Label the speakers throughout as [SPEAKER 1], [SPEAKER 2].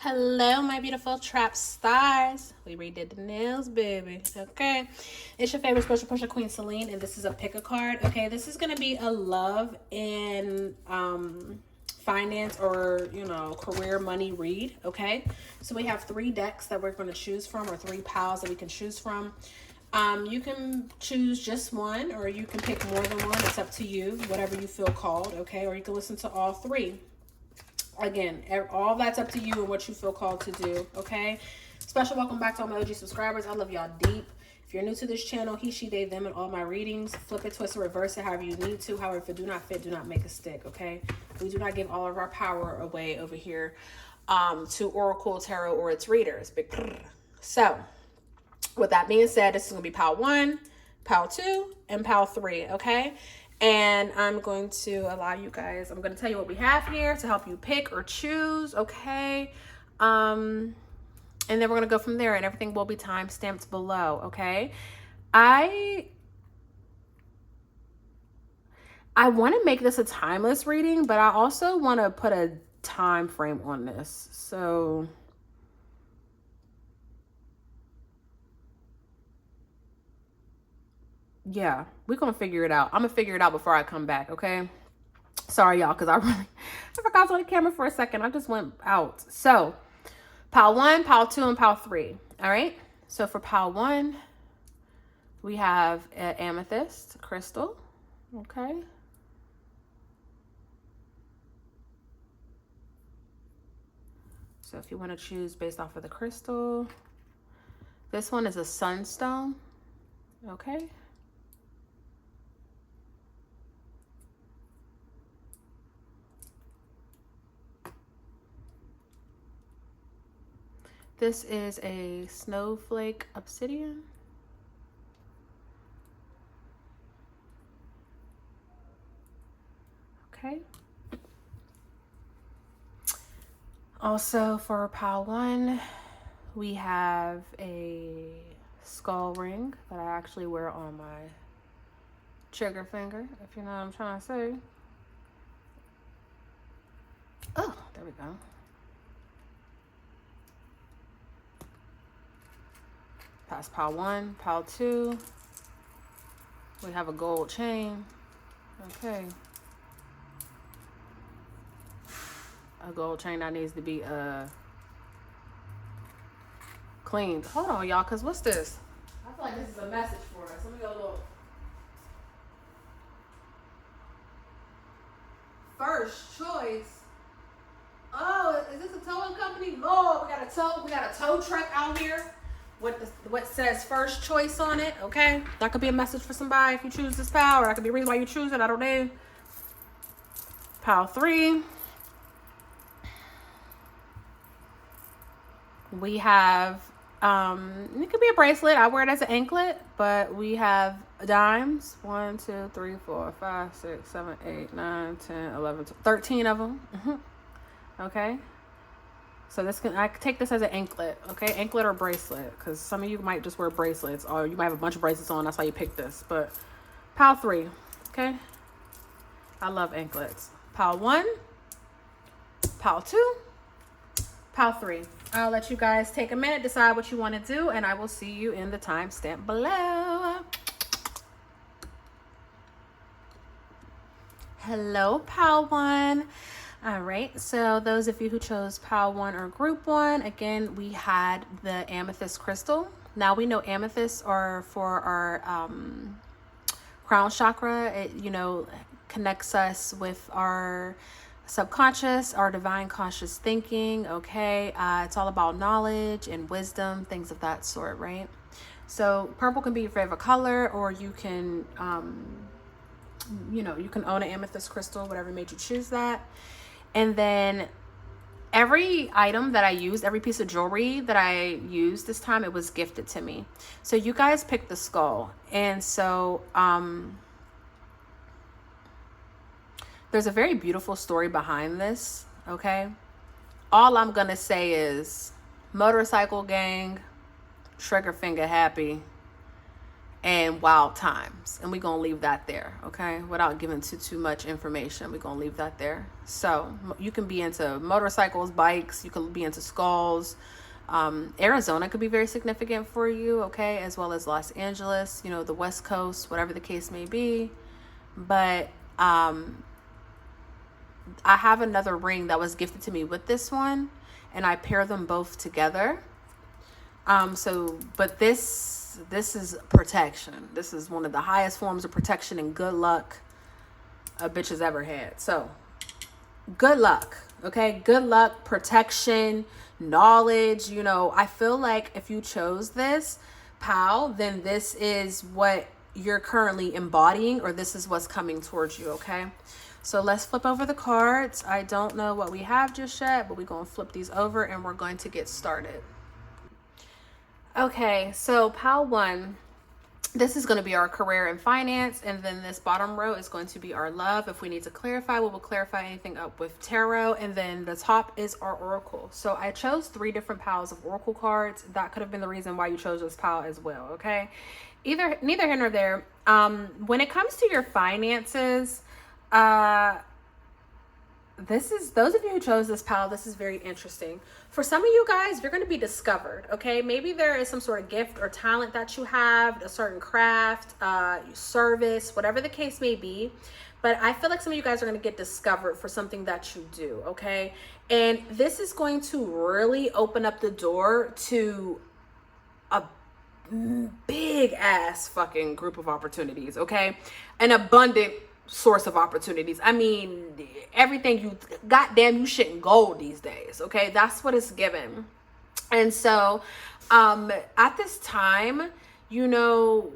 [SPEAKER 1] Hello, my beautiful trap stars. We redid the nails, baby. Okay. It's your favorite special pusher queen, Celine, and this is a pick a card. Okay. This is going to be a love and finance or, career money read. Okay. So we have 3 decks that we're going to choose from, or 3 piles that we can choose from. You can choose just one, or you can pick more than one. It's up to you, whatever you feel called. Okay. Or you can listen to all 3. Again, all that's up to you and what you feel called to do, okay? Special welcome back to all my OG subscribers. I love y'all deep. If you're new to this channel, he, she, they, them, and all my readings, flip it, twist, or reverse it however you need to. However, if it do not fit, do not make a stick, okay? We do not give all of our power away over here to Oracle Tarot or its readers. So, with that being said, this is going to be pile 1, pile 2, and pile 3, okay? And I'm going to allow you guys, I'm going to tell you what we have here to help you pick or choose, okay? And then we're going to go from there, and everything will be time stamped below, okay? I want to make this a timeless reading, but I also want to put a time frame on this. So yeah, we're going to figure it out. I'm going to figure it out before I come back, okay? Sorry, y'all, because I forgot I was on the camera for a second. I just went out. So, pile 1, pile 2, and pile 3, all right? So, for pile 1, we have an amethyst crystal, okay? So, if you want to choose based off of the crystal, this one is a sunstone, okay? This is a snowflake obsidian. Okay. Also for pile 1, we have a skull ring that I actually wear on my trigger finger, if you know what I'm trying to say. Oh, there we go. Past pile 1, pile 2. We have a gold chain. Okay. A gold chain that needs to be cleaned. Hold on, y'all, because what's this? I feel like this is a message for us. Let me go look. First choice. Oh, is this a towing company? Lord, we got a tow truck out here. What says first choice on it, okay? That could be a message for somebody if you choose this pile, or that could be a reason why you choose it, I don't know. Pile 3. We have, it could be a bracelet. I wear it as an anklet, but we have dimes. 1, 2, 3, 4, 5, 6, 7, 8, 9, 10, 11, 13 of them. Okay. So I take this as an anklet, okay? Anklet or bracelet, because some of you might just wear bracelets, or you might have a bunch of bracelets on. That's why you pick this. But pile 3, okay? I love anklets. Pile 1, pile 2, pile 3. I'll let you guys take a minute, decide what you want to do, and I will see you in the timestamp below. Hello, pile 1. All right, so those of you who chose pile 1 or group 1, again, we had the amethyst crystal. Now we know amethysts are for our crown chakra. It, connects us with our subconscious, our divine conscious thinking, okay? It's all about knowledge and wisdom, things of that sort, right? So purple can be your favorite color, or you can, you can own an amethyst crystal, whatever made you choose that. And then every item that I used, every piece of jewelry that I used this time, it was gifted to me. So you guys picked the skull. And so there's a very beautiful story behind this, okay? All I'm going to say is motorcycle gang, trigger finger happy, and wild times. And we're going to leave that there, okay? Without giving too much information, we're going to leave that there. So you can be into motorcycles, bikes, you can be into skulls. Arizona could be very significant for you, okay? As well as Los Angeles, you know, the West Coast, whatever the case may be. But I have another ring that was gifted to me with this one, and I pair them both together. But this is protection. This is one of the highest forms of protection and good luck a bitch has ever had. So good luck, okay? Good luck, protection, knowledge. You know, I feel like if you chose this, pal, then this is what you're currently embodying, or this is what's coming towards you, okay? So let's flip over the cards. I don't know what we have just yet, but we're going to flip these over and we're going to get started. Okay, so pile 1, this is going to be our career and finance, and then this bottom row is going to be our love. If we need to clarify, we will clarify anything up with tarot, and then the top is our oracle. So I chose 3 different piles of oracle cards. That could have been the reason why you chose this pile as well, okay? Neither here nor there. When it comes to your finances, those of you who chose this pile, this is very interesting. For some of you guys, you're going to be discovered, okay? Maybe there is some sort of gift or talent that you have, a certain craft, service, whatever the case may be. But I feel like some of you guys are going to get discovered for something that you do, okay? And this is going to really open up the door to a big ass fucking group of opportunities, okay? An abundant source of opportunities. I mean, everything you goddamn you shitting gold these days, okay? That's what it's given. And so at this time, you know,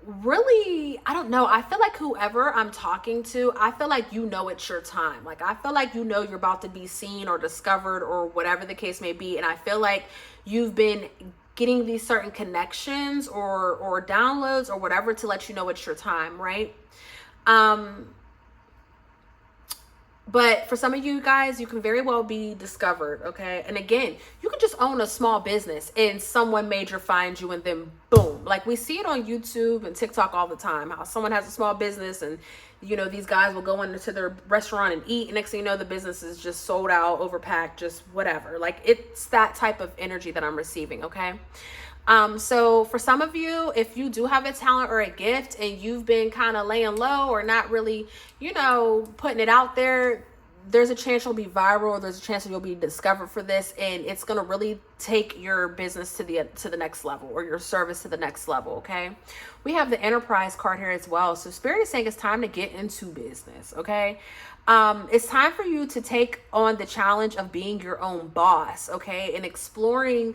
[SPEAKER 1] really, I don't know, I feel like whoever I'm talking to, I feel like you know it's your time. Like, I feel like you know you're about to be seen or discovered or whatever the case may be. And I feel like you've been getting these certain connections or downloads or whatever to let you know it's your time, right? But for some of you guys, you can very well be discovered, okay? And again, you can just own a small business and someone major finds you and then boom. Like, we see it on YouTube and TikTok all the time, how someone has a small business and, you know, these guys will go into their restaurant and eat, and next thing you know, the business is just sold out, overpacked, just whatever. Like, it's that type of energy that I'm receiving, okay? So for some of you, if you do have a talent or a gift and you've been kind of laying low or not really, you know, putting it out there, there's a chance you'll be viral. There's a chance that you'll be discovered for this, and it's going to really take your business to the next level, or your service to the next level. Okay. We have the Enterprise card here as well. So Spirit is saying it's time to get into business. Okay. It's time for you to take on the challenge of being your own boss. Okay. And exploring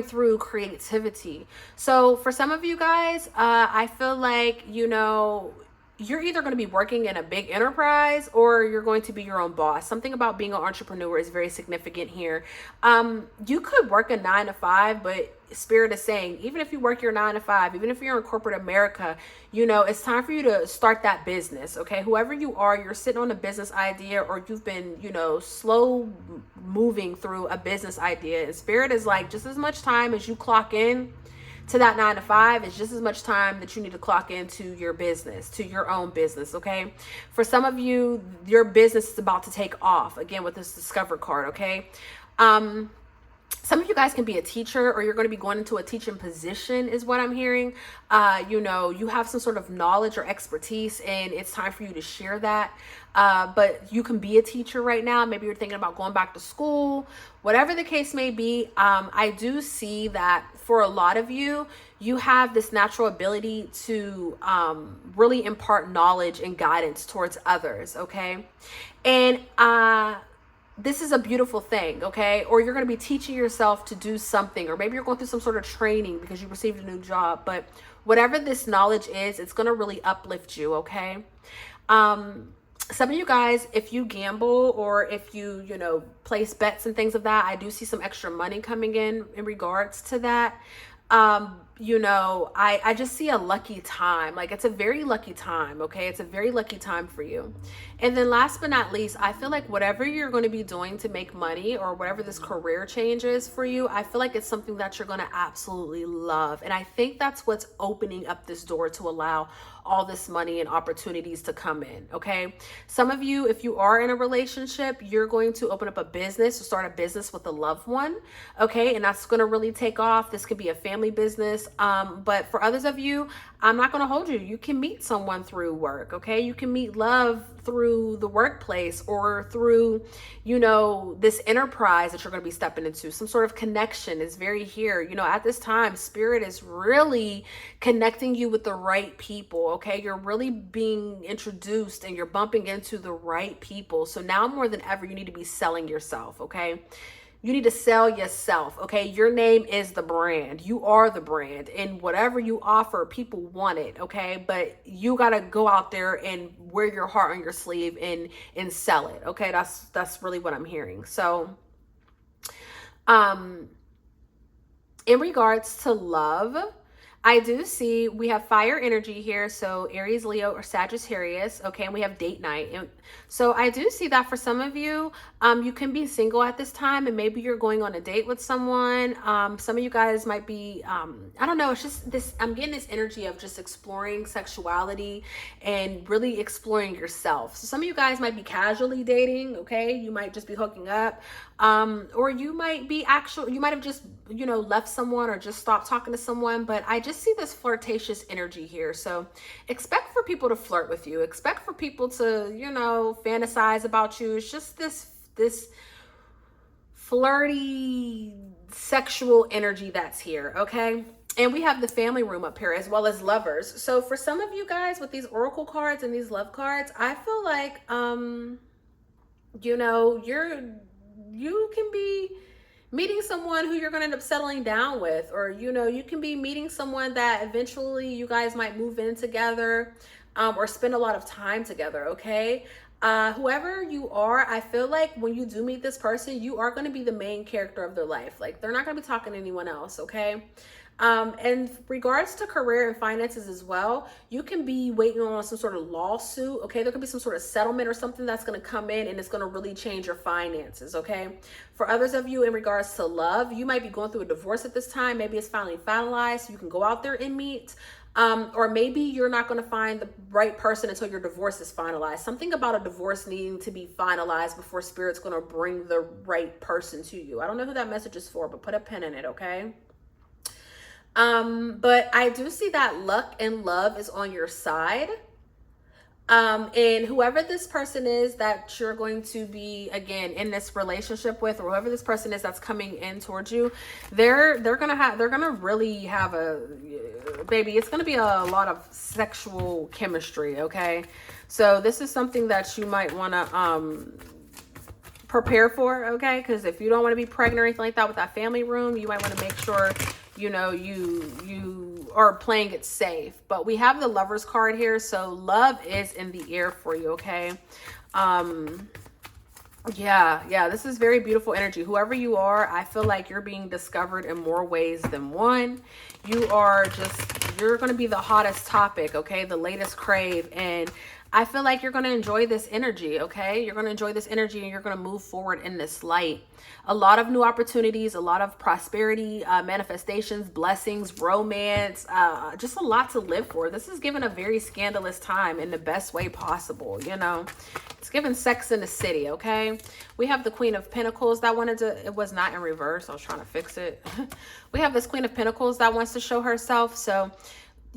[SPEAKER 1] through creativity. So for some of you guys, I feel like, you know, you're either going to be working in a big enterprise or you're going to be your own boss. Something about being an entrepreneur is very significant here. You could work a 9 to 5, but Spirit is saying, even if you work your 9 to 5, even if you're in corporate America, you know, it's time for you to start that business. Okay. Whoever you are, you're sitting on a business idea, or you've been, you know, slow moving through a business idea. And Spirit is like, just as much time as you clock in to that 9 to 5 is just as much time that you need to clock into your business, to your own business. Okay. For some of you, your business is about to take off again with this Discover card. Okay. Some of you guys can be a teacher, or you're going to be going into a teaching position is what I'm hearing. You know, you have some sort of knowledge or expertise and it's time for you to share that. But you can be a teacher right now. Maybe you're thinking about going back to school, whatever the case may be. I do see that for a lot of you, you have this natural ability to really impart knowledge and guidance towards others. Okay. And, this is a beautiful thing, okay? Or you're going to be teaching yourself to do something, or maybe you're going through some sort of training because you received a new job. But whatever this knowledge is, it's going to really uplift you, okay? Some of you guys, if you gamble or if you know, place bets and things of that, I do see some extra money coming in regards to that. you know, I just see a lucky time. Like, it's a very lucky time, okay? It's a very lucky time for you. And then last but not least, I feel like whatever you're going to be doing to make money, or whatever this career change is for you, I feel like it's something that you're going to absolutely love. And I think that's what's opening up this door to allow all this money and opportunities to come in, okay? Some of you, if you are in a relationship, you're going to open up a business or start a business with a loved one, okay? And that's going to really take off. This could be a family business. But for others of you, I'm not going to hold you. You can meet someone through work, okay? You can meet love through the workplace, or through, you know, this enterprise that you're going to be stepping into. Some sort of connection is very here. You know, at this time, Spirit is really connecting you with the right people, okay? You're really being introduced and you're bumping into the right people. So now more than ever, you need to be selling yourself, okay? You need to sell yourself, okay? Your name is the brand. You are the brand. And whatever you offer, people want it, okay? But you got to go out there and wear your heart on your sleeve and sell it, okay? That's really what I'm hearing. So, in regards to love, I do see we have fire energy here. So Aries, Leo, or Sagittarius. Okay. And we have date night. And so I do see that for some of you, you can be single at this time, and maybe you're going on a date with someone. Some of you guys might be, I don't know. It's just this, I'm getting this energy of just exploring sexuality and really exploring yourself. So some of you guys might be casually dating. Okay. You might just be hooking up. Or you might be you might have just, you know, left someone or just stopped talking to someone, but I just see this flirtatious energy here. So expect for people to flirt with you, expect for people to, you know, fantasize about you. It's just this flirty sexual energy that's here. Okay. And we have the family room up here, as well as lovers. So for some of you guys with these oracle cards and these love cards, I feel like, you know, you can be meeting someone who you're going to end up settling down with, or, you know, you can be meeting someone that eventually you guys might move in together, or spend a lot of time together. Okay. Whoever you are, I feel like when you do meet this person, you are going to be the main character of their life. Like, they're not going to be talking to anyone else. Okay. And regards to career and finances as well, you can be waiting on some sort of lawsuit. Okay. There could be some sort of settlement or something that's going to come in, and it's going to really change your finances. Okay. For others of you, in regards to love, you might be going through a divorce at this time. Maybe it's finally finalized. So you can go out there and meet. Or maybe you're not going to find the right person until your divorce is finalized. Something about a divorce needing to be finalized before Spirit's going to bring the right person to you. I don't know who that message is for, but put a pin in it. Okay. But I do see that luck and love is on your side. And whoever this person is that you're going to be, again, in this relationship with, or whoever this person is that's coming in towards you, they're gonna really have it's gonna be a lot of sexual chemistry. Okay. So this is something that you might want to, prepare for. Okay. Cause if you don't want to be pregnant or anything like that with that family room, you might want to make sure, you know, you are playing it safe. But we have the Lovers card here, so love is in the air for you. Okay. Yeah, this is very beautiful energy. Whoever you are, I feel like you're being discovered in more ways than one. You're going to be the hottest topic. Okay. The latest crave. And I feel like you're going to enjoy this energy. Okay. You're going to enjoy this energy, and you're going to move forward in this light. A lot of new opportunities, a lot of prosperity, manifestations, blessings, romance, just a lot to live for. This is given a very scandalous time in the best way possible. You know, it's given Sex in the City. Okay. We have the Queen of Pentacles that it was not in reverse. I was trying to fix it. We have this Queen of Pentacles that wants to show herself. So,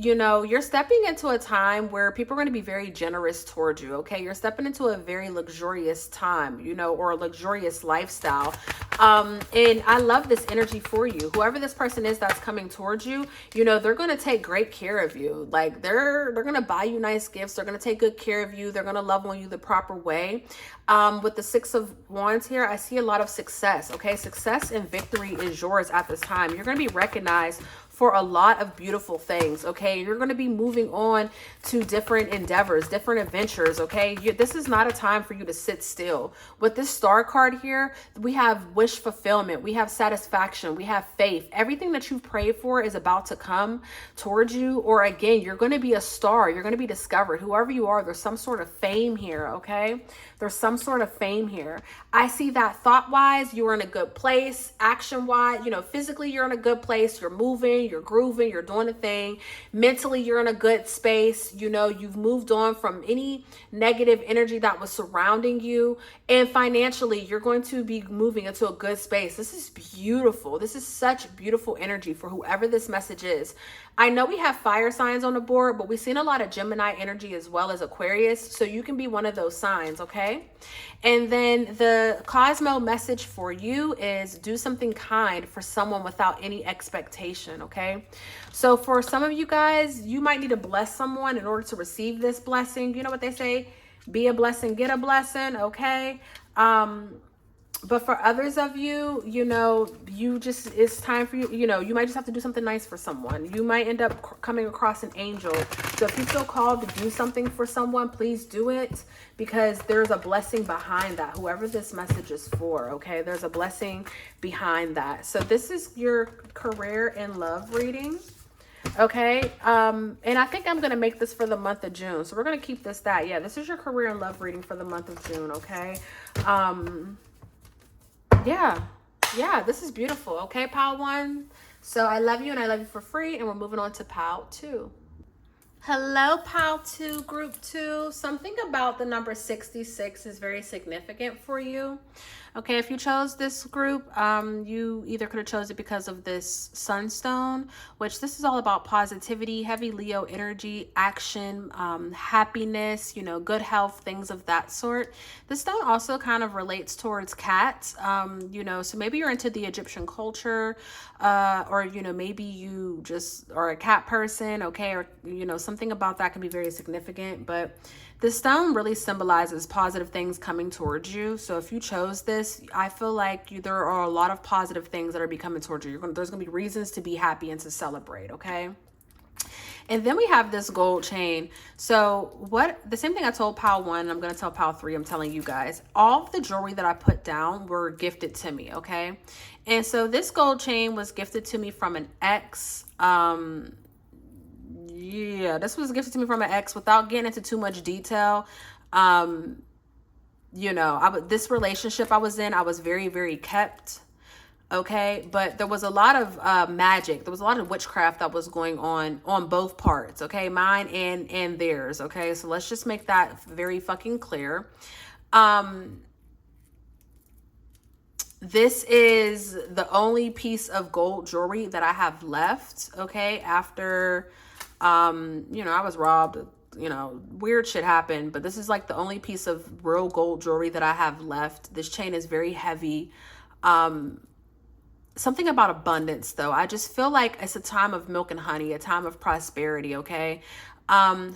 [SPEAKER 1] you know, you're stepping into a time where people are going to be very generous towards you. Okay. You're stepping into a very luxurious time, you know, or a luxurious lifestyle. And I love this energy for you. Whoever this person is that's coming towards you, you know, they're going to take great care of you. Like, they're going to buy you nice gifts. They're going to take good care of you. They're going to love on you the proper way. With the Six of Wands here, I see a lot of success. Okay. Success and victory is yours at this time. You're going to be recognized for a lot of beautiful things, okay? You're going to be moving on to different endeavors, different adventures, okay? This is not a time for you to sit still. With this star card here, we have wish fulfillment, we have satisfaction, we have faith. Everything that you've prayed for is about to come towards you, or again, you're going to be a star. You're going to be discovered. Whoever you are, there's some sort of fame here, okay? There's some sort of fame here. I see that thought-wise, you're in a good place. Action-wise, you know, physically, you're in a good place. You're moving, you're grooving, you're doing a thing. Mentally, you're in a good space. You know, you've moved on from any negative energy that was surrounding you. And financially, you're going to be moving into a good space. This is beautiful. This is such beautiful energy for whoever this message is. I know we have fire signs on the board, but we've seen a lot of Gemini energy as well as Aquarius. So you can be one of those signs, okay? And then the Cosmo message for you is do something kind for someone without any expectation, okay? So for some of you guys, you might need to bless someone in order to receive this blessing. You know what they say? Be a blessing, get a blessing, okay? But for others of you, you know, it's time for you, you know, you might just have to do something nice for someone. You might end up coming across an angel. So if you feel called to do something for someone, please do it, because there's a blessing behind that. Whoever this message is for, okay? There's a blessing behind that. So this is your career and love reading. Okay, and I think I'm going to make this for the month of June. So we're going to keep this that. Yeah, this is your career and love reading for the month of June, okay? Yeah, this is beautiful. Okay, pile 1. So I love you and I love you for free. And we're moving on to pile 2. Hello, pile 2, group 2. Something about the number 66 is very significant for you. Okay, if you chose this group, you either could have chose it because of this sunstone, which this is all about positivity, heavy Leo energy, action, happiness, you know, good health, things of that sort. This stone also kind of relates towards cats, you know, so maybe you're into the Egyptian culture, or, you know, maybe you just are a cat person, okay, or, you know, something about that can be very significant, but the stone really symbolizes positive things coming towards you. So if you chose this, I feel like there are a lot of positive things that are coming towards you. There's going to be reasons to be happy and to celebrate, okay? And then we have this gold chain. So the same thing I told pile 1, I'm going to tell pile 3, I'm telling you guys. All of the jewelry that I put down were gifted to me, okay? And so this gold chain was gifted to me from an ex. Yeah, this was gifted to me from an ex. Without getting into too much detail, you know, this relationship I was in, I was very, very kept, okay? But there was a lot of magic. There was a lot of witchcraft that was going on both parts, okay? Mine and theirs, okay? So let's just make that very fucking clear. This is the only piece of gold jewelry that I have left, okay? After... you know, I was robbed, you know, weird shit happened, but this is like the only piece of real gold jewelry that I have left. This chain is very heavy. Something about abundance though. I just feel like it's a time of milk and honey, a time of prosperity, okay?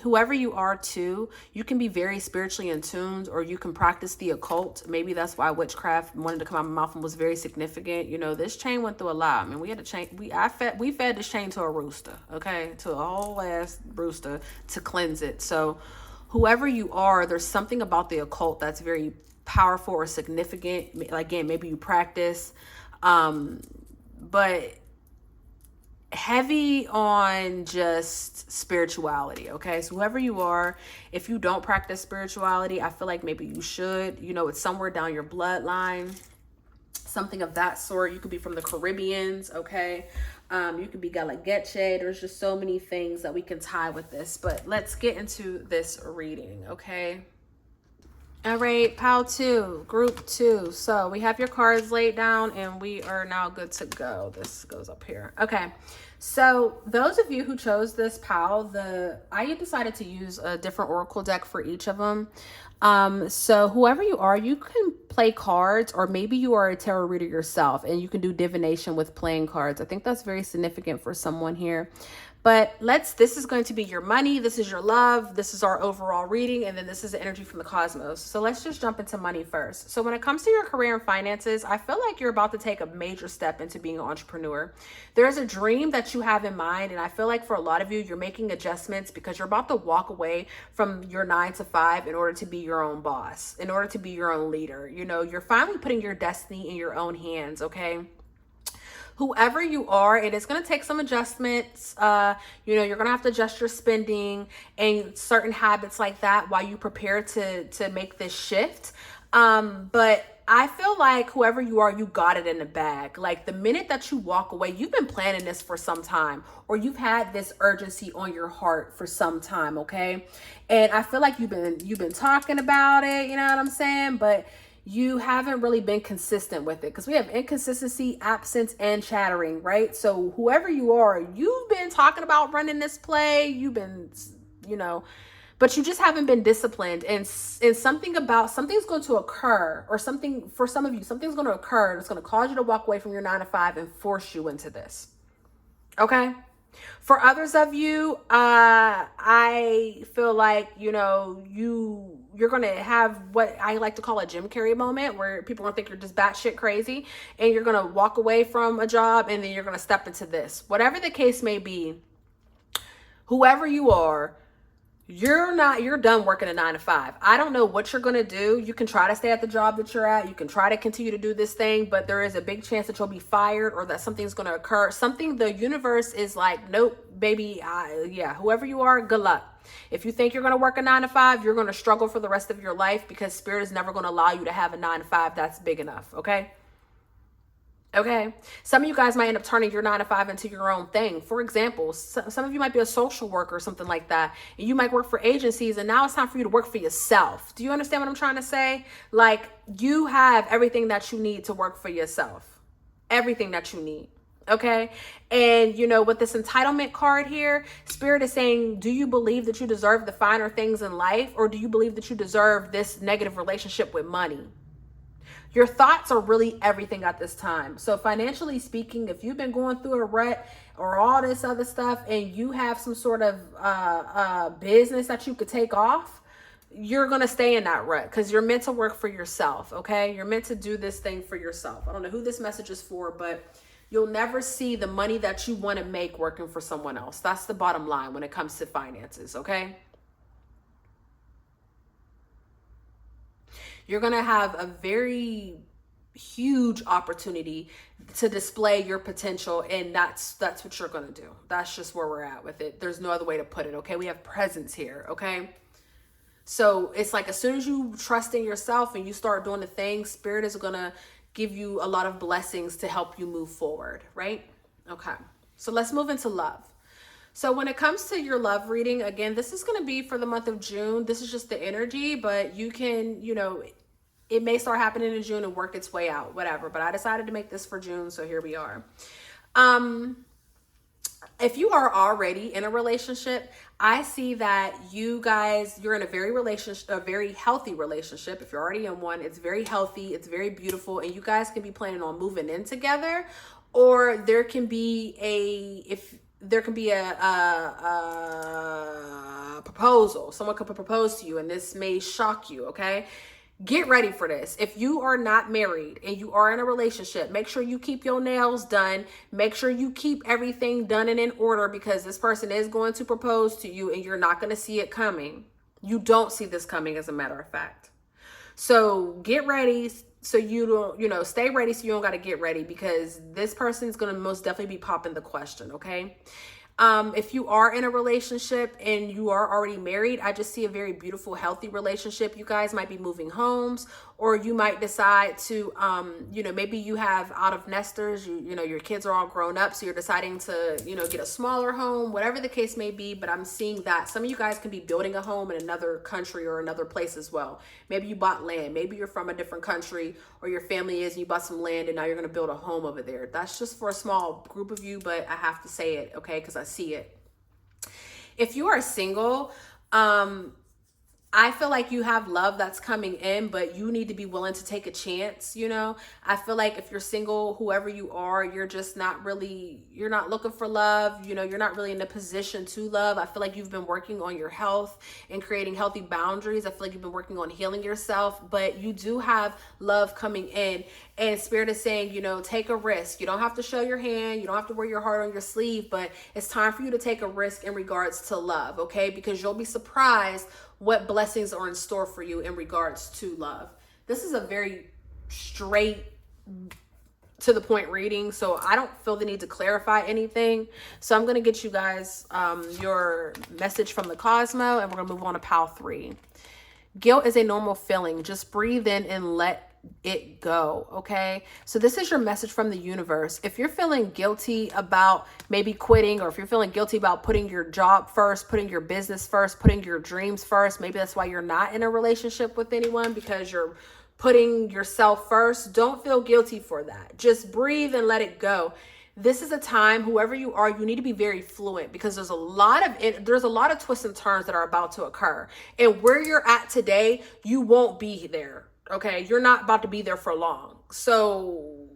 [SPEAKER 1] Whoever you are too, you can be very spiritually in tune, or you can practice the occult. Maybe that's why witchcraft wanted to come out of my mouth and was very significant. You know, this chain went through a lot. I mean, we had a chain. We fed this chain to a rooster, okay, to a whole ass rooster to cleanse it. So, whoever you are, there's something about the occult that's very powerful or significant. Again, maybe you practice, but heavy on just spirituality, okay? So whoever you are, if you don't practice spirituality, I feel like maybe you should. You know, it's somewhere down your bloodline, something of that sort. You could be from the Caribbeans, okay? You could be Galageche. There's just so many things that we can tie with this, but let's get into this reading, okay? All right, pile 2, group 2. So we have your cards laid down and we are now good to go. This goes up here. Okay, so those of you who chose this pile, I decided to use a different oracle deck for each of them. So whoever you are, you can play cards, or maybe you are a tarot reader yourself and you can do divination with playing cards. I think that's very significant for someone here. But this is going to be your money. This is your love. This is our overall reading. And then this is the energy from the cosmos. So let's just jump into money first. So when it comes to your career and finances, I feel like you're about to take a major step into being an entrepreneur. There's a dream that you have in mind. And I feel like for a lot of you, you're making adjustments because you're about to walk away from your 9 to 5 in order to be your own boss, in order to be your own leader. You know, you're finally putting your destiny in your own hands, okay? Whoever you are, it is going to take some adjustments. You know, you're going to have to adjust your spending and certain habits like that while you prepare to make this shift. But I feel like whoever you are, you got it in the bag. Like the minute that you walk away, you've been planning this for some time, or you've had this urgency on your heart for some time, okay? And I feel like you've been talking about it, you know what I'm saying? But you haven't really been consistent with it because we have inconsistency, absence, and chattering, right? So whoever you are, you've been talking about running this play. You've been, you know, but you just haven't been disciplined, and something's going to occur, or something for some of you, something's going to occur that's going to cause you to walk away from your 9 to 5 and force you into this. Okay. For others of you, I feel like, you know, you're going to have what I like to call a Jim Carrey moment where people don't think you're just batshit crazy, and you're going to walk away from a job and then you're going to step into this. Whatever the case may be, whoever you are, you're done working a 9 to 5. I don't know what you're going to do. You can try to stay at the job that you're at. You can try to continue to do this thing, but there is a big chance that you'll be fired or that something's going to occur. Something the universe is like, nope, baby. Yeah, whoever you are, good luck. If you think you're going to work a 9 to 5, you're going to struggle for the rest of your life because spirit is never going to allow you to have a 9 to 5 that's big enough. Okay. Okay. Some of you guys might end up turning your 9 to 5 into your own thing. For example, some of you might be a social worker or something like that. And you might work for agencies, and now it's time for you to work for yourself. Do you understand what I'm trying to say? Like, you have everything that you need to work for yourself. Everything that you need. Okay. And you know, with this entitlement card here, spirit is saying, do you believe that you deserve the finer things in life, or do you believe that you deserve this negative relationship with money? Your thoughts are really everything at this time. So financially speaking, if you've been going through a rut or all this other stuff, and you have some sort of business that you could take off, you're going to stay in that rut because you're meant to work for yourself. Okay. You're meant to do this thing for yourself. I don't know who this message is for, but you'll never see the money that you want to make working for someone else. That's the bottom line when it comes to finances. Okay. You're going to have a very huge opportunity to display your potential, and that's what you're going to do. That's just where we're at with it. There's no other way to put it. Okay. We have presence here. Okay. So it's like, as soon as you trust in yourself and you start doing the things, spirit is going to give you a lot of blessings to help you move forward. Right. Okay. So let's move into love. So when it comes to your love reading, again, this is going to be for the month of June. This is just the energy, but you can, you know, it may start happening in June and work its way out, whatever. But I decided to make this for June, so here we are. If you are already in a relationship, I see that you're in a very healthy relationship. If you're already in one, it's very healthy, it's very beautiful, and you guys can be planning on moving in together, or there can be a proposal. Someone could propose to you, and this may shock you. Okay. Get ready for this. If you are not married and you are in a relationship, make sure you keep your nails done. Make sure you keep everything done and in order, because this person is going to propose to you and you're not going to see it coming. You don't see this coming, as a matter of fact. So get ready so you don't, stay ready so you don't got to get ready, because this person is going to most definitely be popping the question. Okay. If you are in a relationship and you are already married, I just see a very beautiful, healthy relationship. You guys might be moving homes, or you might decide to, maybe you have out of nesters, your kids are all grown up. So you're deciding to, get a smaller home, whatever the case may be. But I'm seeing that some of you guys can be building a home in another country or another place as well. Maybe you bought land. Maybe you're from a different country, or your family is, and you bought some land and now you're going to build a home over there. That's just for a small group of you, but I have to say it, okay? Because I see it. If you are single, I feel like you have love that's coming in, but you need to be willing to take a chance, you know? I feel like if you're single, whoever you are, you're just not really, you're not looking for love, you know, you're not really in a position to love. I feel like you've been working on your health and creating healthy boundaries. I feel like you've been working on healing yourself, but you do have love coming in. And Spirit is saying, you know, take a risk. You don't have to show your hand. You don't have to wear your heart on your sleeve, but it's time for you to take a risk in regards to love, okay? Because you'll be surprised what blessings are in store for you in regards to love. This is a very straight to the point reading, so I don't feel the need to clarify anything. So I'm going to get you guys your message from the Cosmo, and we're going to move on to Pile 3. Guilt is a normal feeling. Just breathe in and let it go, okay? So this is your message from the universe. If you're feeling guilty about maybe quitting, or if you're feeling guilty about putting your job first, putting your business first, putting your dreams first, maybe that's why you're not in a relationship with anyone, because you're putting yourself first. Don't feel guilty for that. Just breathe and let it go. This is a time, whoever you are, you need to be very fluent, because there's a lot of twists and turns that are about to occur. And where you're at today, you won't be there. Okay, you're not about to be there for long. So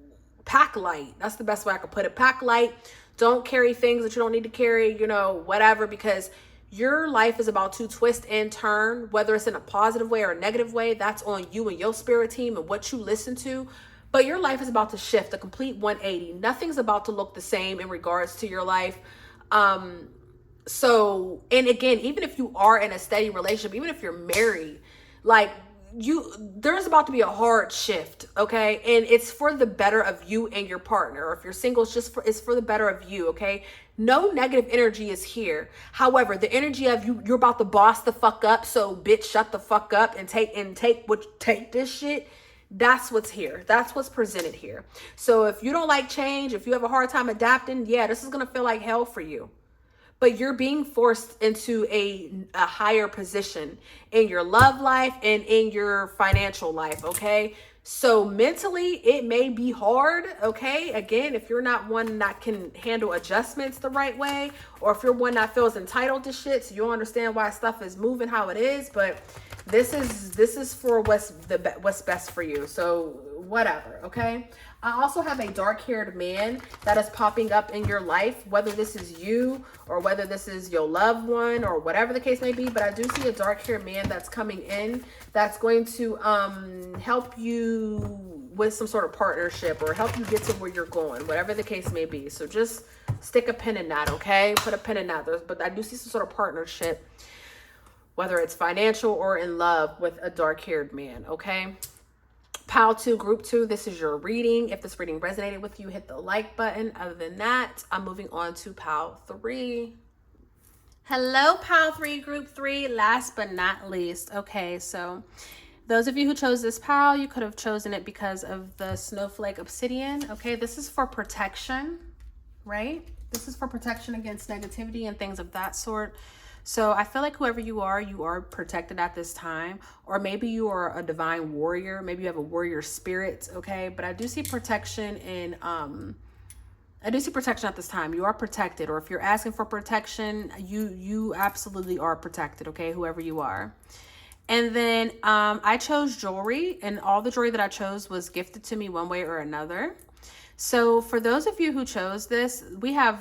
[SPEAKER 1] pack light. That's the best way I could put it. Pack light. Don't carry things that you don't need to carry, you know, whatever, because your life is about to twist and turn, whether it's in a positive way or a negative way. That's on you and your spirit team and what you listen to. But your life is about to shift a complete 180. Nothing's about to look the same in regards to your life. So, and again, even if you are in a steady relationship, even if you're married, like, there's about to be a hard shift, okay? And it's for the better of you and your partner. Or if you're single, it's for the better of you, okay? No negative energy is here. However, the energy of you're about to boss the fuck up, so bitch, shut the fuck up and take this shit. That's what's here. That's what's presented here. So if you don't like change, if you have a hard time adapting, yeah, this is gonna feel like hell for you. But you're being forced into a higher position in your love life and in your financial life, okay? So mentally, it may be hard, okay? Again, if you're not one that can handle adjustments the right way, or if you're one that feels entitled to shit, so you don't understand why stuff is moving how it is, but this is for what's best for you. So whatever, okay? I also have a dark-haired man that is popping up in your life, whether this is you or whether this is your loved one or whatever the case may be. But I do see a dark-haired man that's coming in that's going to help you with some sort of partnership or help you get to where you're going, whatever the case may be. So just stick a pin in that, okay? Put a pin in that. But I do see some sort of partnership, whether it's financial or in love, with a dark-haired man, okay? Pile 2, group 2, this is your reading. If this reading resonated with you, hit the like button. Other than that, I'm moving on to Pile 3. Hello, Pile 3, group 3. Last but not least. Okay, so those of you who chose this pile, you could have chosen it because of the snowflake obsidian. Okay, this is for protection, right? This is for protection against negativity and things of that sort. So I feel like whoever you are protected at this time, or maybe you are a divine warrior. Maybe you have a warrior spirit, okay? But I do see protection in, I do see protection at this time. You are protected, or if you're asking for protection, you absolutely are protected, okay? Whoever you are. And then I chose jewelry, and all the jewelry that I chose was gifted to me one way or another. So for those of you who chose this, we have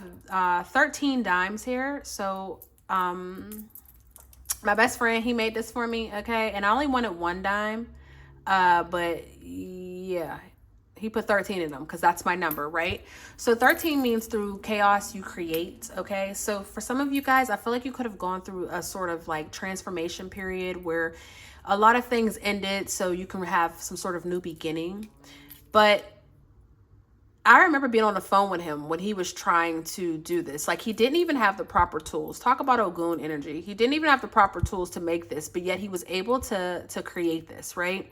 [SPEAKER 1] 13 dimes here. So my best friend, he made this for me, okay? And I only wanted 1 dime, but yeah, he put 13 in them because that's my number, right? So 13 means through chaos you create, okay? So for some of you guys, I feel like you could have gone through a sort of like transformation period where a lot of things ended so you can have some sort of new beginning. But I remember being on the phone with him when he was trying to do this. Like, he didn't even have the proper tools. Talk about Ogun energy. He didn't even have the proper tools to make this, but yet he was able to create this, right?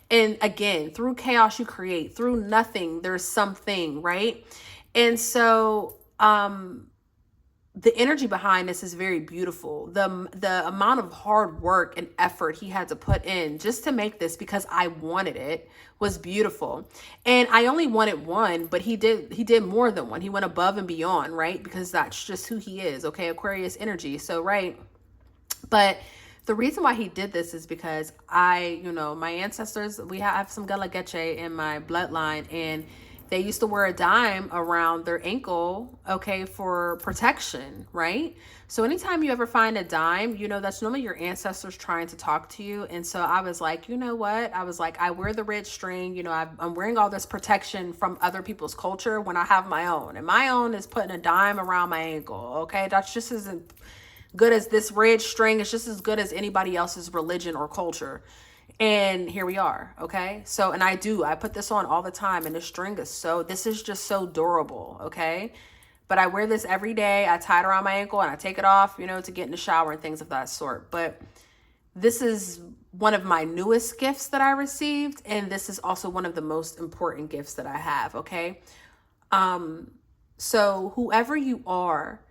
[SPEAKER 1] And again, through chaos you create. Through nothing, there's something, right? And so the energy behind this is very beautiful. The amount of hard work and effort he had to put in just to make this because I wanted it was beautiful. And I only wanted 1, but he did more than 1. He went above and beyond, right? Because that's just who he is, okay? Aquarius energy. So, right. But The reason why he did this is because my ancestors, we have some Gullah Geche in my bloodline, and they used to wear a dime around their ankle, okay, for protection, right? So anytime you ever find a dime, that's normally your ancestors trying to talk to you. And so I was like, you know what? I was like, I wear the red string, I'm wearing all this protection from other people's culture when I have my own. And my own is putting a dime around my ankle, okay? That's just as good as this red string. It's just as good as anybody else's religion or culture. And here we are, okay? So, and I put this on all the time, and this is just so durable, okay? But I wear this every day. I tie it around my ankle and I take it off, to get in the shower and things of that sort. But this is one of my newest gifts that I received, and this is also one of the most important gifts that I have, okay? So whoever you are,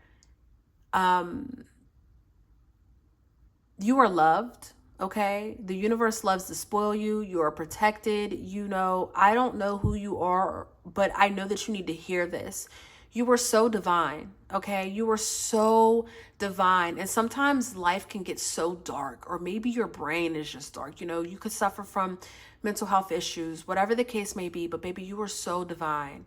[SPEAKER 1] you are loved. Okay, the universe loves to spoil you. You are protected. I don't know who you are, but I know that you need to hear this. You are so divine. Okay, you are so divine. And sometimes life can get so dark, or maybe your brain is just dark. You could suffer from mental health issues, whatever the case may be. But baby, you are so divine.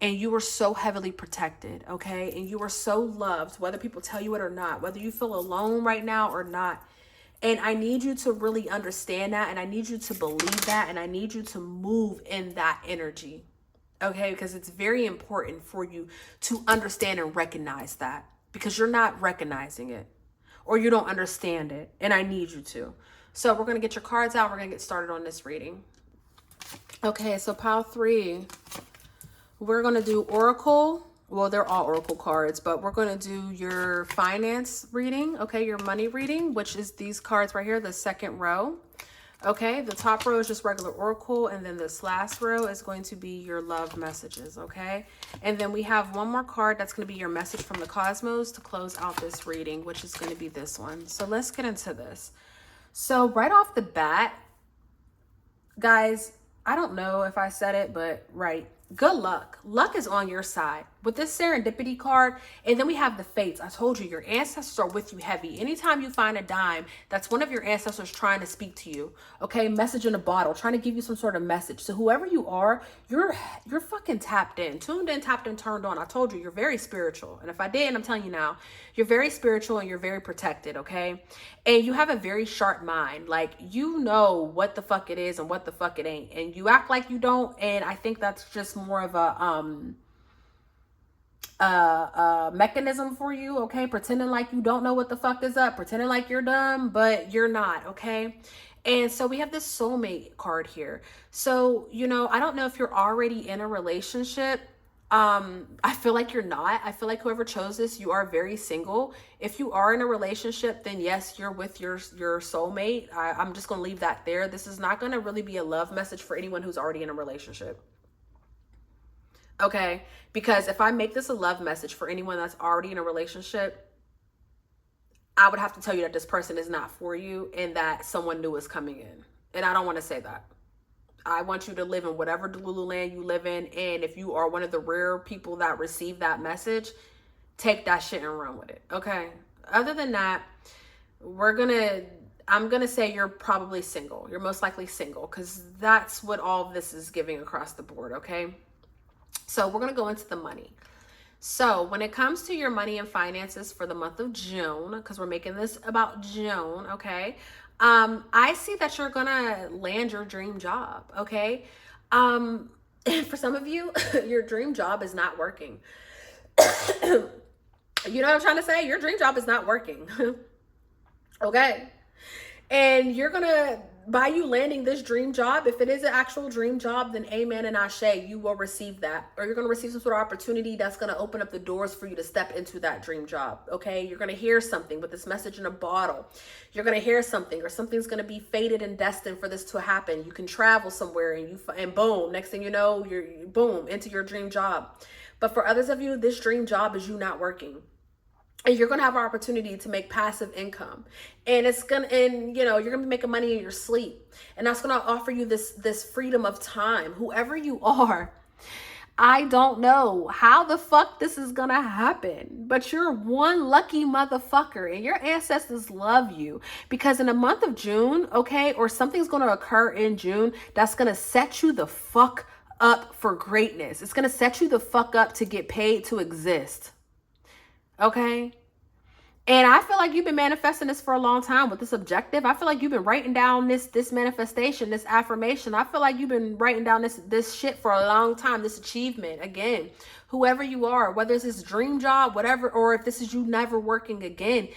[SPEAKER 1] And you are so heavily protected, okay? And you are so loved, whether people tell you it or not, whether you feel alone right now or not. And I need you to really understand that, and I need you to believe that, and I need you to move in that energy, okay? Because it's very important for you to understand and recognize that, because you're not recognizing it, or you don't understand it, and I need you to. So we're going to get your cards out. We're going to get started on this reading. Okay, so pile 3, we're going to do Oracle. Well, they're all Oracle cards, but we're going to do your finance reading, okay, your money reading, which is these cards right here, the second row. Okay, the top row is just regular Oracle, and then this last row is going to be your love messages, okay? And then we have one more card that's going to be your message from the cosmos to close out this reading, which is going to be this one. So let's get into this. So right off the bat, guys, I don't know if I said it, but right. Good luck. Luck is on your side with this serendipity card. And then we have the fates. I told you, your ancestors are with you heavy. Anytime you find a dime, that's one of your ancestors trying to speak to you. Okay. Message in a bottle, trying to give you some sort of message. So whoever you are, you're fucking tapped in, tuned in, tapped in, turned on. I told you, you're very spiritual. And if I didn't, I'm telling you now, you're very spiritual and you're very protected. Okay. And you have a very sharp mind. Like, you know what the fuck it is and what the fuck it ain't. And you act like you don't. And I think that's just more of a mechanism for you, okay? Pretending like you don't know what the fuck is up, pretending like you're dumb, but you're not, okay? And so we have this soulmate card here. So, I don't know if you're already in a relationship. I feel like you're not. I feel like whoever chose this, you are very single. If you are in a relationship, then yes, you're with your soulmate. I'm just going to leave that there. This is not going to really be a love message for anyone who's already in a relationship. Okay, because if I make this a love message for anyone that's already in a relationship, I would have to tell you that this person is not for you and that someone new is coming in. And I don't want to say that. I want you to live in whatever Delulu land you live in. And if you are one of the rare people that receive that message, take that shit and run with it. Okay. Other than that, I'm going to say you're probably single. You're most likely single, because that's what all of this is giving across the board. Okay. So we're going to go into the money. So when it comes to your money and finances for the month of June, because we're making this about June, okay, I see that you're going to land your dream job, okay? For some of you, your dream job is not working. You know what I'm trying to say? Your dream job is not working, okay? And you're going to, by you landing this dream job, if it is an actual dream job, then amen and ashe, you will receive that. Or you're going to receive some sort of opportunity that's going to open up the doors for you to step into that dream job, okay? You're going to hear something with this message in a bottle. You're going to hear something, or something's going to be fated and destined for this to happen. You can travel somewhere and boom, next thing you know, you're boom, into your dream job. But for others of you, this dream job is you not working. And you're going to have an opportunity to make passive income, and you're going to be making money in your sleep. And that's going to offer you this freedom of time, whoever you are. I don't know how the fuck this is gonna happen, but you're one lucky motherfucker and your ancestors love you because in the month of June, okay, or something's gonna occur in June that's gonna set you the fuck up for greatness. It's gonna set you the fuck up to get paid to exist, okay? And I feel like you've been manifesting this for a long time with this objective. I feel like you've been writing down this manifestation, this affirmation. I feel like you've been writing down this shit for a long time, this achievement. Again, whoever you are, whether it's this dream job, whatever, or if this is you never working again,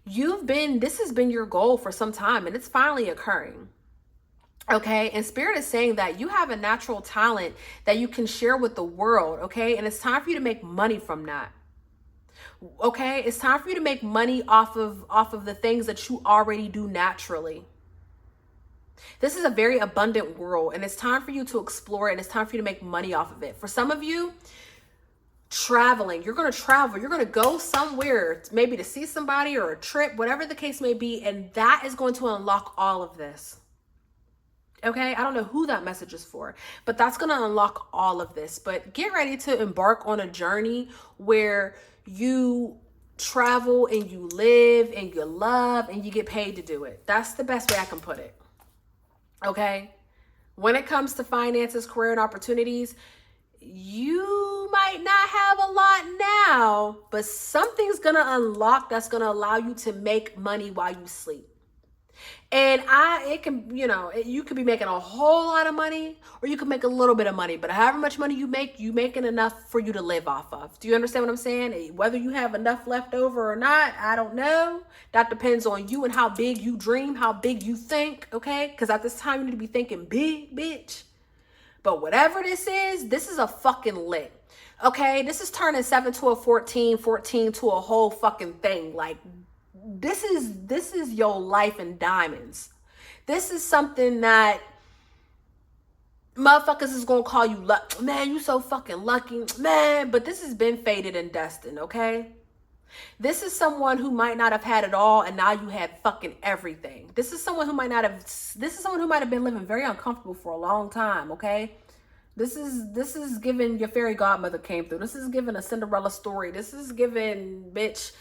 [SPEAKER 1] this has been your goal for some time and it's finally occurring. Okay, and Spirit is saying that you have a natural talent that you can share with the world, okay? And it's time for you to make money from that. Okay, it's time for you to make money off of the things that you already do naturally. This is a very abundant world and it's time for you to explore it and it's time for you to make money off of it. For some of you, traveling, you're going to travel, you're going to go somewhere, maybe to see somebody or a trip, whatever the case may be, and that is going to unlock all of this. Okay, I don't know who that message is for, but that's going to unlock all of this. But get ready to embark on a journey where you travel and you live and you love and you get paid to do it. That's the best way I can put it. Okay. When it comes to finances, career, and opportunities, you might not have a lot now, but something's going to unlock that's going to allow you to make money while you sleep. And you could be making a whole lot of money or you could make a little bit of money, but however much money you making enough for you to live off of. Do you understand what I'm saying? Whether you have enough left over or not, I don't know. That depends on you and how big you dream, how big you think, okay? Because at this time you need to be thinking big, bitch. But whatever this is a fucking lick. Okay? This is turning 7 to a 14, 14 to a whole fucking thing. Like, this is your life in diamonds. This is something that motherfuckers is gonna call you luck. Man, you so fucking lucky, man. But this has been fated and destined, okay? This is someone who might not have had it all, and now you have fucking everything. This is someone who might have been living very uncomfortable for a long time, okay? This is giving your fairy godmother came through. This is giving a Cinderella story. This is giving, bitch,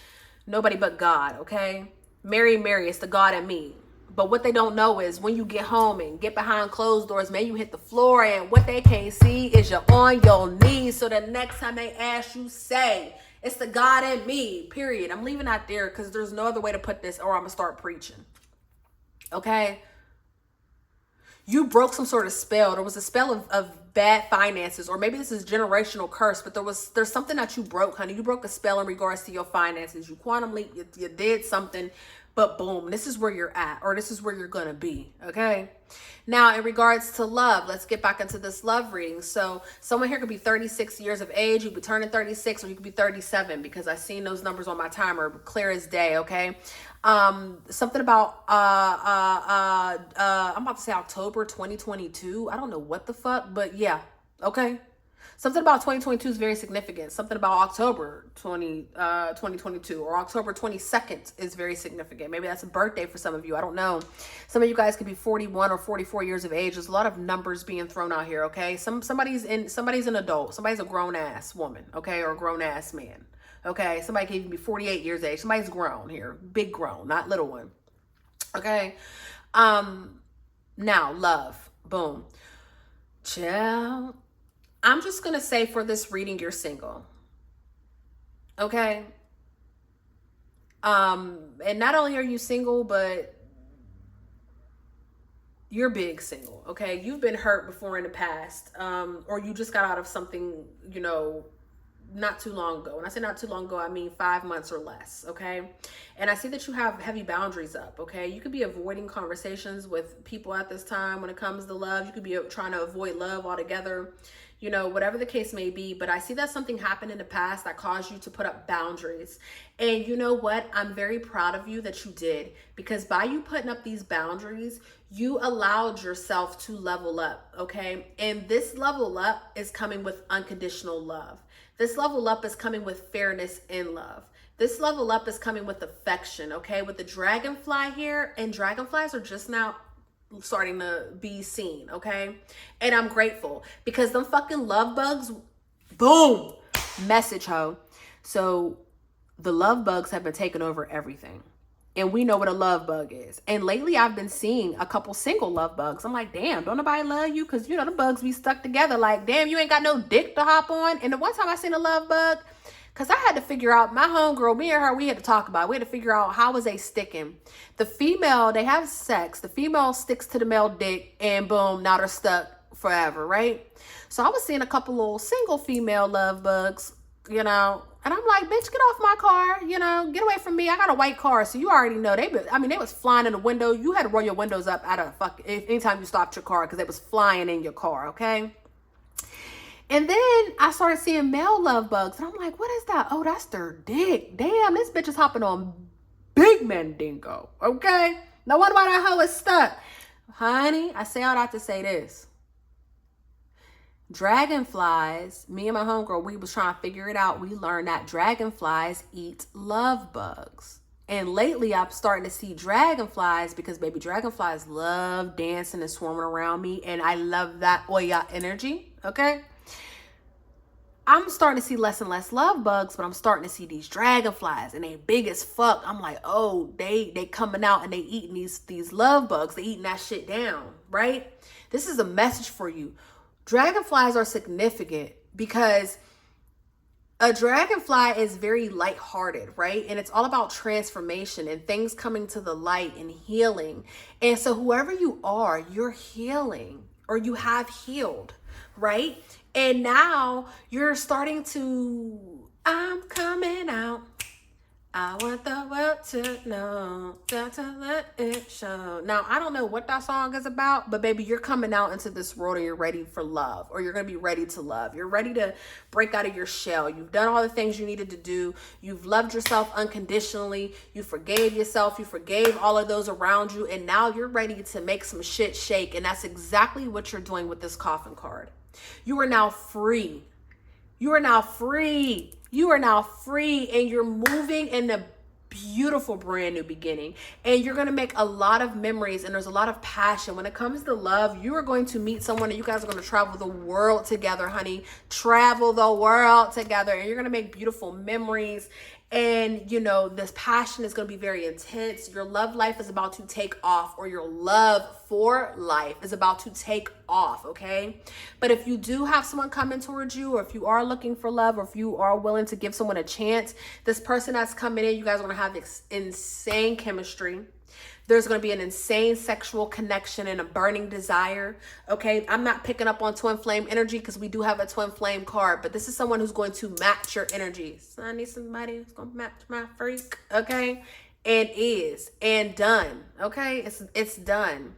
[SPEAKER 1] nobody but God, okay? Mary, it's the God in me. But what they don't know is when you get home and get behind closed doors, man, you hit the floor and what they can't see is you're on your knees. So the next time they ask you, say, it's the God in me, period. I'm leaving that there because there's no other way to put this or I'm going to start preaching. Okay? You broke some sort of spell. There was a spell of bad finances, or maybe this is generational curse, but there's something that you broke, honey. You broke a spell in regards to your finances. You quantum leap, you did something, but boom, this is where you're at, or this is where you're going to be. Okay. Now, in regards to love, let's get back into this love reading. So someone here could be 36 years of age. You could be turning 36 or you could be 37 because I've seen those numbers on my timer clear as day. Okay. Something about, I'm about to say October 2022. I don't know what the fuck, but yeah. Okay. Something about 2022 is very significant. Something about October 2022 or October 22nd is very significant. Maybe that's a birthday for some of you. I don't know. Some of you guys could be 41 or 44 years of age. There's a lot of numbers being thrown out here, okay? Somebody's an adult. Somebody's a grown-ass woman, okay? Or a grown-ass man, okay? Somebody could even be 48 years of age. Somebody's grown here. Big grown, not little one, okay? Now, love. Boom. Chill. I'm just going to say for this reading, you're single. Okay. And not only are you single, but you're big single. Okay. You've been hurt before in the past. Or you just got out of something, not too long ago. When I say not too long ago, I mean 5 months or less. Okay. And I see that you have heavy boundaries up. Okay. You could be avoiding conversations with people at this time when it comes to love. You could be trying to avoid love altogether. Whatever the case may be, but I see that something happened in the past that caused you to put up boundaries. And you know what? I'm very proud of you that you did, because by you putting up these boundaries, you allowed yourself to level up, okay? And this level up is coming with unconditional love. This level up is coming with fairness in love. This level up is coming with affection, okay? With the dragonfly here, and dragonflies are just now starting to be seen, okay? And I'm grateful because them fucking love bugs, Boom. Message, ho. So the love bugs have been taking over everything. And we know what a love bug is. And lately I've been seeing a couple single love bugs. I'm like, damn, don't nobody love you? Because, you know, the bugs be stuck together. Like, damn, you ain't got no dick to hop on. And the one time I seen a love bug, because I had to figure out, my homegirl, me and her, we had to talk about it. We had to figure out how was they sticking. The female, they have sex. The female sticks to the male dick and boom, now they're stuck forever, right? So I was seeing a couple little single female love bugs, you know, and I'm like, bitch, get off my car, you know, get away from me. I got a white car, so you already know. They was flying in the window. You had to roll your windows up out of anytime you stopped your car because they was flying in your car, okay? And then I started seeing male love bugs, and I'm like, what is that? Oh, that's their dick. Damn, this bitch is hopping on big mandingo, okay? No wonder why that hoe is stuck. Honey, I say all that to say this. Dragonflies, me and my homegirl, we was trying to figure it out. We learned that dragonflies eat love bugs. And lately I'm starting to see dragonflies because baby dragonflies love dancing and swarming around me. And I love that Oya energy, okay? I'm starting to see less and less love bugs, but I'm starting to see these dragonflies and they big as fuck. I'm like, oh, they coming out and they eating these love bugs. They eating that shit down, right? This is a message for you. Dragonflies are significant because a dragonfly is very lighthearted, right? And it's all about transformation and things coming to the light and healing. And so whoever you are, you're healing or you have healed, right? And now you're starting to, I'm coming out. I want the world to know, got to let it show. Now, I don't know what that song is about, but baby, you're coming out into this world and you're ready for love, or you're going to be ready to love. You're ready to break out of your shell. You've done all the things you needed to do. You've loved yourself unconditionally. You forgave yourself. You forgave all of those around you. And now you're ready to make some shit shake. And that's exactly what you're doing with this coffin card. You are now free. You are now free. You are now free and you're moving in a beautiful brand new beginning. And you're going to make a lot of memories and there's a lot of passion. When it comes to love, you are going to meet someone and you guys are going to travel the world together, honey. Travel the world together and you're going to make beautiful memories. And, you know, this passion is going to be very intense. Your love life is about to take off, or your love for life is about to take off, okay? But if you do have someone coming towards you, or if you are looking for love, or if you are willing to give someone a chance, this person that's coming in, you guys are going to have insane chemistry. There's going to be an insane sexual connection and a burning desire. Okay, I'm not picking up on twin flame energy because we do have a twin flame card, but this is someone who's going to match your energy. So I need somebody who's going to match my freak. Okay, and done. Okay, it's done.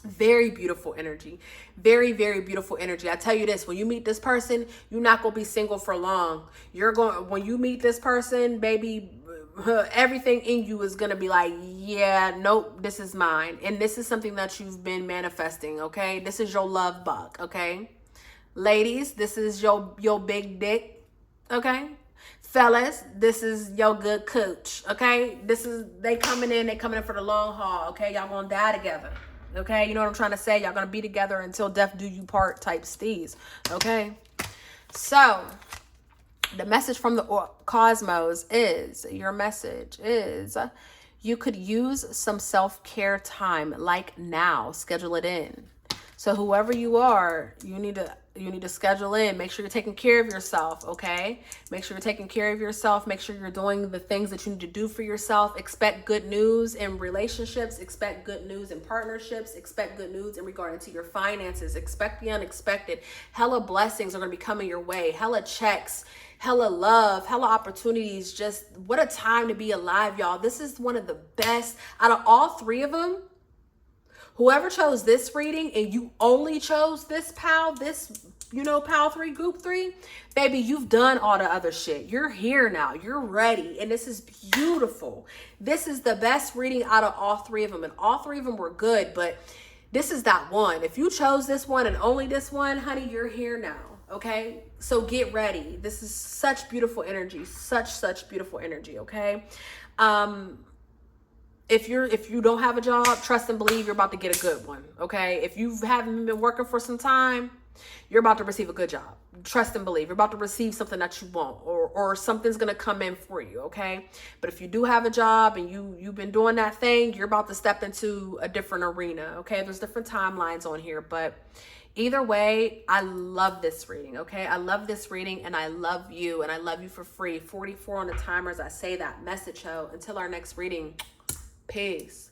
[SPEAKER 1] Very beautiful energy. Very, very beautiful energy. I tell you this, when you meet this person, you're not going to be single for long. When you meet this person, baby, everything in you is going to be like, yeah, nope, this is mine. And this is something that you've been manifesting, okay? This is your love bug, okay? Ladies, this is your big dick, okay? Fellas, this is your good coach, okay? They coming in for the long haul, okay? Y'all gonna die together, okay? You know what I'm trying to say? Y'all gonna be together until death do you part type steez, okay? So the message from the cosmos is, your message is, you could use some self-care time, like now. Schedule it in. So whoever you are, you need to schedule in. Make sure you're taking care of yourself, okay? Make sure you're taking care of yourself. Make sure you're doing the things that you need to do for yourself. Expect good news in relationships. Expect good news in partnerships. Expect good news in regard to your finances. Expect the unexpected. Hella blessings are going to be coming your way. Hella checks. Hella love, hella opportunities. Just what a time to be alive, y'all. This is one of the best out of all three of them. Whoever chose this reading and you only chose this pal, pal 3, group 3, baby, you've done all the other shit. You're here now. You're ready. And this is beautiful. This is the best reading out of all three of them. And all three of them were good, but this is that one. If you chose this one and only this one, honey, you're here now. Okay, so get ready. This is such beautiful energy, such beautiful energy. Okay, if you don't have a job, trust and believe you're about to get a good one. Okay, if you haven't been working for some time, You're about to receive a good job. Trust and believe. You're about to receive something that you want, or something's going to come in for you, okay? But if you do have a job and you've been doing that thing, you're about to step into a different arena, okay? There's different timelines on here, but either way, I love this reading, okay? I love this reading, and I love you, and I love you for free. 44 on the timer as I say that message, ho. Until our next reading, peace.